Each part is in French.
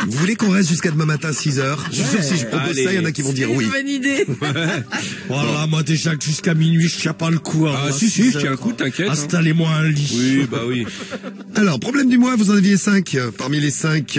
Vous voulez qu'on reste jusqu'à demain matin 6h? Je suis sûr que si je propose ça, il y en a qui vont dire oui. Bonne idée. Voilà, moi déjà que jusqu'à minuit, je tiens pas le coup. Ah si, je tiens un coup, t'inquiète. Installez-moi un lit. Oui, bah oui. Alors, problème du mois, vous en aviez 5. Parmi les 5,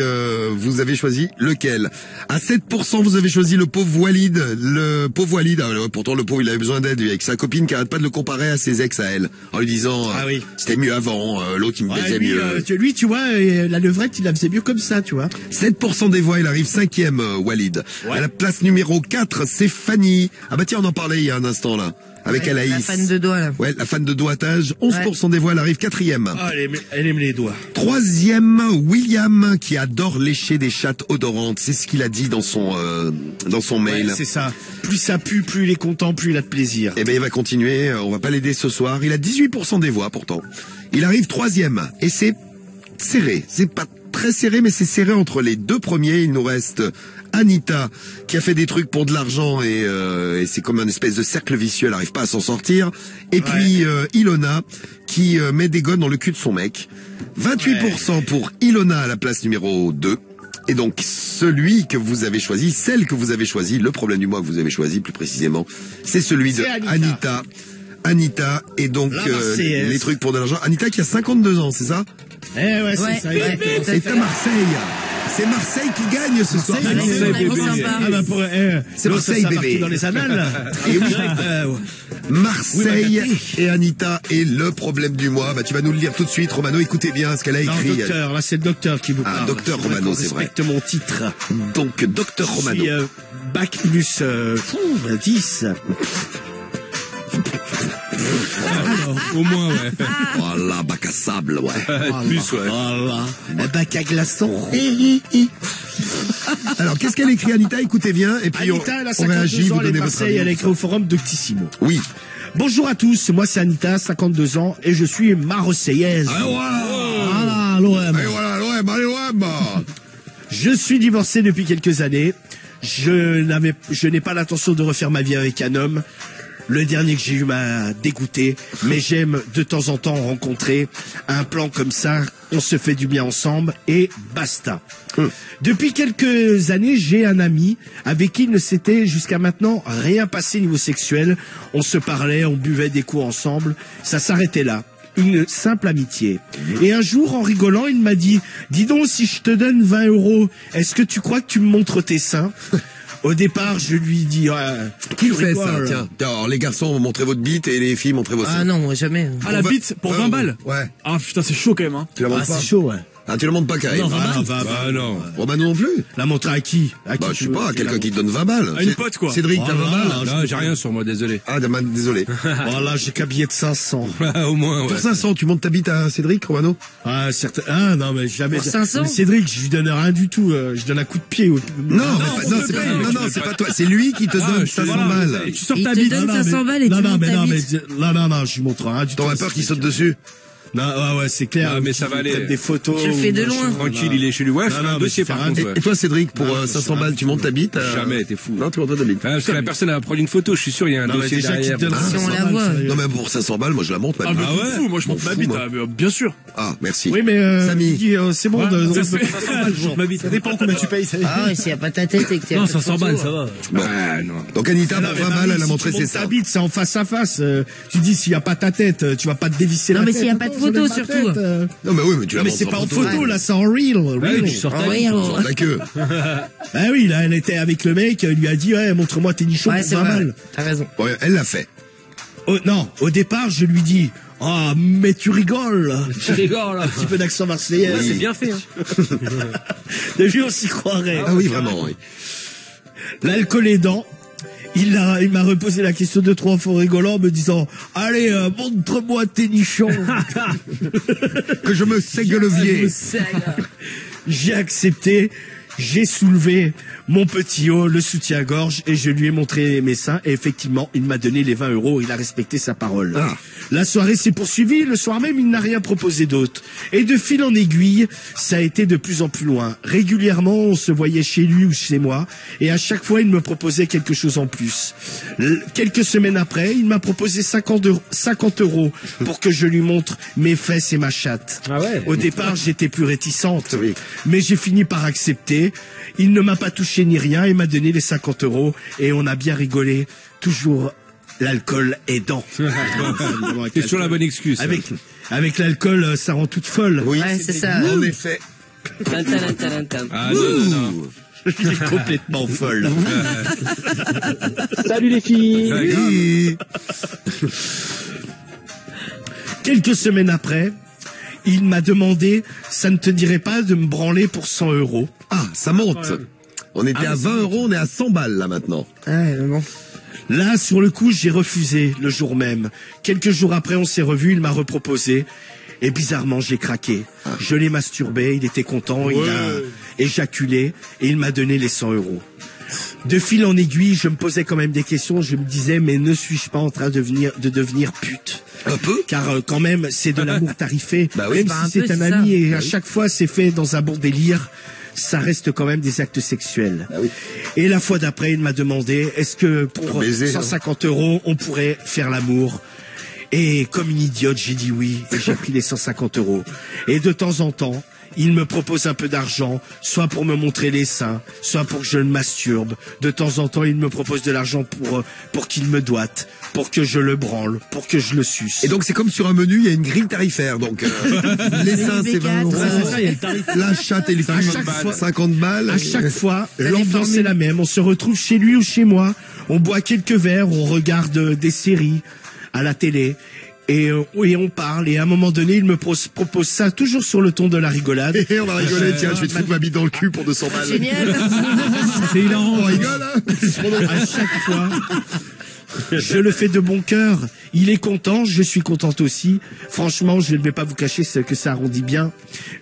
vous avez choisi lequel? À 7%, vous avez choisi le pauvre Walid. Le pauvre Walid, pourtant le pauvre, il avait besoin d'aide avec sa copine qui arrête pas de le comparer à ses ex à elle. En lui disant, oui. c'était mieux avant, l'autre il me baisait lui, mieux. lui, tu vois, la levrette, il la faisait mieux comme ça, tu vois. 7% des voix, il arrive 5e, Walid. Ouais. À la place numéro 4, c'est Fanny. Ah bah tiens, on en parlait il y a un instant là. Avec Alaïs. La fan de doigts, là. Ouais, la fan de doigtage. 11% des voix, elle arrive 4e. Ah, elle aime les doigts. 3e, William, qui adore lécher des chattes odorantes. C'est ce qu'il a dit dans son mail. Ouais, c'est ça. Plus ça pue, plus il est content, plus il a de plaisir. Eh ben, il va continuer. On va pas l'aider ce soir. Il a 18% des voix, pourtant. Il arrive 3e. Et c'est serré. C'est pas très serré, mais c'est serré entre les deux premiers. Il nous reste Anita, qui a fait des trucs pour de l'argent et c'est comme un espèce de cercle vicieux, elle n'arrive pas à s'en sortir. Et puis Ilona, qui met des gones dans le cul de son mec. 28% pour Ilona à la place numéro 2. Et donc, celui que vous avez choisi, celle que vous avez choisi, le problème du mois que vous avez choisi plus précisément, c'est celui de Anita. Anita, et donc les trucs pour de l'argent. Anita qui a 52 ans, c'est ça? Eh ouais, c'est ça. C'est à Marseille. C'est Marseille qui gagne ce soir. C'est Marseille, bébé. Dans les annales. Et oui. Marseille et Anita et le problème du mois. Bah, tu vas nous le lire tout de suite, Romano. Écoutez bien ce qu'elle a écrit. Docteur, là, c'est le docteur qui vous parle. Ah, docteur Romano, c'est vrai. Respecte mon titre. Donc, docteur Romano. Je suis, bac plus 10. Alors, au moins, ouais. Voilà, bac à sable, ouais. Plus, ouais. Voilà. Un bac à glaçons. Alors, qu'est-ce qu'elle écrit, Anita? Écoutez bien. Et puis, Anita, elle a on 52 réagit, ans, vous elle est donnez de votre Marseille, avis. elle a écrit au forum Doctissimo. Oui. Bonjour à tous, moi c'est Anita, 52 ans, et je suis marseillaise. Ah, voilà. Voilà, l'OM. Et voilà, l'OM, allez, l'OM. Je suis divorcé depuis quelques années. Je n'ai pas l'intention de refaire ma vie avec un homme. Le dernier que j'ai eu m'a dégoûté, mais j'aime de temps en temps rencontrer un plan comme ça. On se fait du bien ensemble et basta. Depuis quelques années, j'ai un ami avec qui il ne s'était jusqu'à maintenant rien passé niveau sexuel. On se parlait, on buvait des coups ensemble. Ça s'arrêtait là. Une simple amitié. Et un jour, en rigolant, il m'a dit « Dis donc, si je te donne 20 €, est-ce que tu crois que tu me montres tes seins ?» Au départ, je lui dis... Qui fait ça? Tiens, alors, les garçons, montrez votre bite et les filles, montrez vos seins. Ah non, moi jamais. Ah, la bite pour 20 balles? Ouais. Ah putain, c'est chaud quand même, hein. Tu la montres pas? c'est chaud, ouais. Ah, tu le montres pas, Karim? Non, 20 balles. Bah non. Romano non plus? La montrer à qui? Bah, je sais pas, à quelqu'un qui te donne 20 balles. À une pote, quoi. Cédric, t'as 20 balles? Non, j'ai rien sur moi, désolé. Ah, désolé. Voilà, j'ai qu'un billet de 500. Au moins, ouais. Pour 500, tu montes ta bite à Cédric, Romano? Ah, certain. Ah, non, mais jamais. Pour 500? Mais Cédric, je lui donne rien du tout. Je donne un coup de pied. Non, c'est pas toi. C'est lui qui te donne 500 balles. Et tu sors Il ta te bite. donne 500 balles et tu montes ta bite. Non, je lui montre rien du tout. T'aurais peur qu'il saute dessus? Non, ouais, c'est clair. Ah, mais ça va aller. Des photos. Tu le fais de loin. Tranquille, il est chez lui. Ouais, je fais un dossier par contre. Et toi, Cédric, pour 500 balles, tu montes ta bite? Jamais, t'es fou. Non, tu montes ta bite. Parce que la personne va prendre une photo, je suis sûr, il y a un dossier derrière. Si on la voit. Non, mais pour 500 balles, moi, je la monte, ma Ah, bite. mais t'es fou, moi je monte ma bite, bien sûr. Ah, merci. Oui, mais Samy. Guy, c'est bon. Ça fait 500 balles, je monte ma bite. Ça dépend combien tu payes. Ah ouais, s'il n'y a pas ta tête et que t'es... Non, 500 balles, ça va. Ouais, non. Donc, Anita, pour 20 balles, elle a montré ses seins. Ta bite, c'est en face à face. Tu dis, s'il n'y a pas ta tête, tu vas pas te dévisser la Non, tête. mais s'il y a pas de photo, surtout. Non, mais oui, mais tu la Mais montres c'est pas en photo, Ouais. là, c'est en real. Ouais, tu sors ta Oui, bite. alors. la queue. Ah oui, là, elle était avec le mec, elle lui a dit, ouais, montre-moi tes nichons Ouais, pour c'est 20 vrai. balles. T'as raison. Ouais, elle l'a fait. Non, au départ, je lui dis, ah, mais tu rigoles. Je rigole, là. Un petit peu d'accent marseillais. C'est bien fait, hein. T'as vu, on s'y croirait. Ah oui, vraiment, oui. L'alcool aidant, il m'a reposé la question 2-3 fois rigolant en me disant, allez, montre-moi tes nichons. Que je me saigue le levier. J'ai accepté, j'ai soulevé mon petit haut, le soutien-gorge, et je lui ai montré mes seins, et effectivement, il m'a donné les 20 €, il a respecté sa parole. Ah. La soirée s'est poursuivie, le soir même, il n'a rien proposé d'autre. Et de fil en aiguille, ça a été de plus en plus loin. Régulièrement, on se voyait chez lui ou chez moi, et à chaque fois, il me proposait quelque chose en plus. Quelques semaines après, il m'a proposé 50 € pour que je lui montre mes fesses et ma chatte. Ah ouais. Au départ, j'étais plus réticente, Oui. mais j'ai fini par accepter. demandé. Il ne m'a pas touché ni rien, il m'a donné les 50 € et on a bien rigolé. Toujours l'alcool aidant. C'est toujours la bonne excuse. Avec l'alcool, ça rend toute folle. Oui, Ouais, c'est ça. En effet. Ah non. Il est complètement folle. Salut les filles. Oui. Quelques semaines après, il m'a demandé, ça ne te dirait pas de me branler pour 100 €? Ah, ça monte. On était à 20 €, on est à 100 balles là maintenant. Ouais, mais bon. Là, sur le coup, j'ai refusé le jour même. Quelques jours après, on s'est revus, il m'a reproposé. Et bizarrement, j'ai craqué. Je l'ai masturbé, il était content, il a éjaculé et il m'a donné les 100 €. De fil en aiguille, je me posais quand même des questions. Je me disais, mais ne suis-je pas en train de devenir pute? Un peu. Car quand même, c'est de l'amour tarifé. Bah oui. Même Bah, un si peu, c'est un c'est ami ça. et à chaque fois c'est fait dans un bon délire, ça reste quand même des actes sexuels. oui. Et la fois d'après, il m'a demandé, est-ce que pour baiser, 150 € on pourrait faire l'amour? Et comme une idiote, j'ai dit oui, et j'ai pris les 150 €. Et de temps en temps, il me propose un peu d'argent, soit pour me montrer les seins, soit pour que je le masturbe. De temps en temps, il me propose de l'argent pour qu'il me doite, pour que je le branle, pour que je le suce. Et donc c'est comme sur un menu, il y a une grille tarifaire. Donc les seins c'est 20 B4, C'est €, ça, il y a le tarif. la chatte et les À filles chaque fois- 50 balles. À chaque fois, Ça l'ambiance déforme. est la même. On se retrouve chez lui ou chez moi. On boit quelques verres, on regarde des séries à la télé. Et on parle. Et à un moment donné, il me propose ça, toujours sur le ton de la rigolade. Et on va rigoler, tiens, je vais te foutre ma bite dans le cul pour 200 balles. Génial. C'est hilarant. On rigole, hein. À chaque fois, je le fais de bon cœur. Il est content, je suis contente aussi. Franchement, je ne vais pas vous cacher ce que ça arrondit bien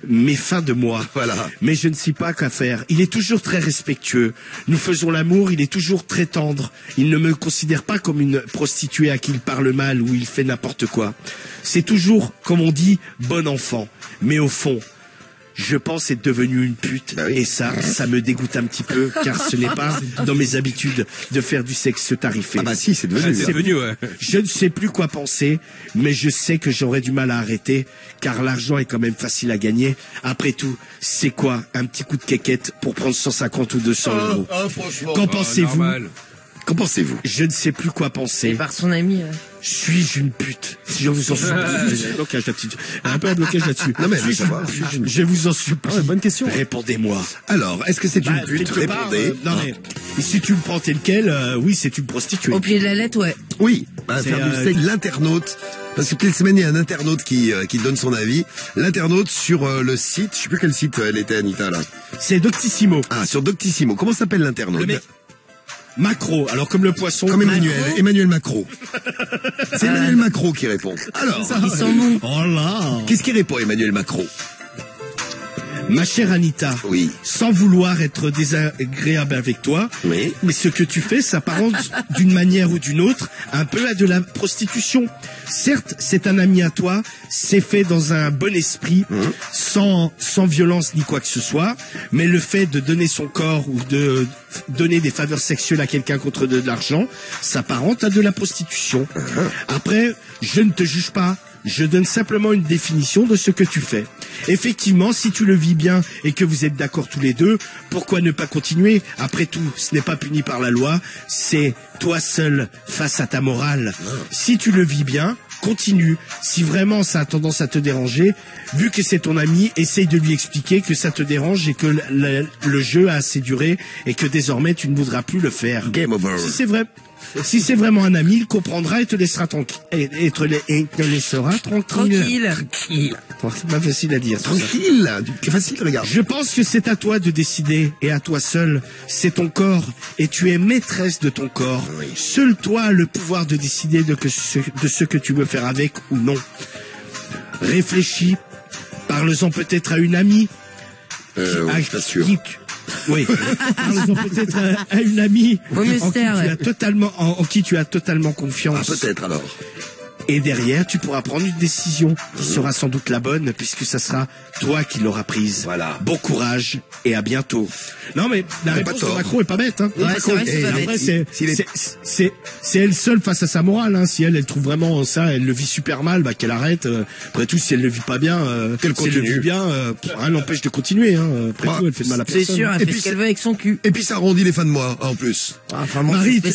mes fins de mois. Voilà. Mais je ne sais pas quoi faire. Il est toujours très respectueux. Nous faisons l'amour, il est toujours très tendre. Il ne me considère pas comme une prostituée à qui il parle mal ou il fait n'importe quoi. C'est toujours, comme on dit, bon enfant. Mais au fond, je pense être devenu une pute. Bah oui. Et ça me dégoûte un petit peu, car ce n'est pas dans mes habitudes de faire du sexe tarifé. Ah bah si, c'est devenu. C'est venu, ouais. Je ne sais plus quoi penser, mais je sais que j'aurais du mal à arrêter, car l'argent est quand même facile à gagner. Après tout, c'est quoi un petit coup de quéquette pour prendre 150 ou 200 €? franchement. Qu'en pensez-vous? Normal. Qu'en pensez-vous? Je ne sais plus quoi penser. Et par son ami. Suis-je une pute? Si je vous en supplie. J'ai un blocage là-dessus. Un peu un blocage là-dessus. Non mais Suis-je ça va. Je vous en supplie. Ah ouais, bonne question. Répondez-moi. Alors, est-ce que c'est une pute? quelque part, Répondez. non mais, si tu me prends tel quel, oui, c'est une prostituée. Au pied de la lettre, ouais. Oui, bah, C'est, faire du sexe, l'internaute. Parce que toutes les semaines, il y a un internaute qui donne son avis. L'internaute sur le site, je sais plus quel site elle était, Anita, là. C'est Doctissimo. Ah, sur Doctissimo. Comment s'appelle l'internaute? Le mec. Macro, alors comme le poisson. Comme Emmanuel Macron. C'est Emmanuel Macron qui répond. Alors, Ils sont bons. Oh là. qu'est-ce qui répond Emmanuel Macron? Ma chère Anita, Oui. sans vouloir être désagréable avec toi, Oui. mais ce que tu fais s'apparente d'une manière ou d'une autre un peu à de la prostitution. Certes, c'est un ami à toi, c'est fait dans un bon esprit, sans violence ni quoi que ce soit, mais le fait de donner son corps ou de donner des faveurs sexuelles à quelqu'un contre de l'argent s'apparente à de la prostitution. Après, je ne te juge pas. Je donne simplement une définition de ce que tu fais. Effectivement, si tu le vis bien et que vous êtes d'accord tous les deux, pourquoi ne pas continuer? Après tout, ce n'est pas puni par la loi, c'est toi seul face à ta morale. Si tu le vis bien, continue. Si vraiment ça a tendance à te déranger, vu que c'est ton ami, essaye de lui expliquer que ça te dérange et que le jeu a assez duré et que désormais tu ne voudras plus le faire. Game over. Si c'est vraiment un ami, il comprendra et te laissera tranquille. Et te laissera tranquille. Tranquille. C'est pas facile à dire. tout ça. Tranquille. C'est facile, regarde. Je pense que c'est à toi de décider, et à toi seul. C'est ton corps, et tu es maîtresse de ton corps. Oui. Seul toi as le pouvoir de décider de ce que tu veux faire avec ou non. Réfléchis, parle-en peut-être à une amie. Oui, je suis pas sûr. Oui, parle-en peut-être à une amie Vaut mieux se en qui taire, tu ouais. as totalement, en qui tu as totalement Ah, confiance. peut-être alors. Et derrière, tu pourras prendre une décision qui sera sans doute la bonne, puisque ça sera toi qui l'auras prise. Voilà. Bon courage et à bientôt. Non mais la pas réponse de tort. Macron est pas bête. Hein. Ouais, c'est vrai, c'est Et pas après, bête. C'est elle seule face à sa morale. Hein. Si elle trouve vraiment ça, elle le vit super mal, bah qu'elle arrête. Après tout, si elle le vit pas bien, Qu'elle si elle le continue. vit bien, rien l'empêche de continuer. Hein. Après Bah, tout, elle fait de mal à personne. C'est sûr, elle Et fait puis ce qu'elle veut avec son cul. Et puis ça arrondit les fins de mois, en plus. Ah, vraiment, Marie, c'est spécial.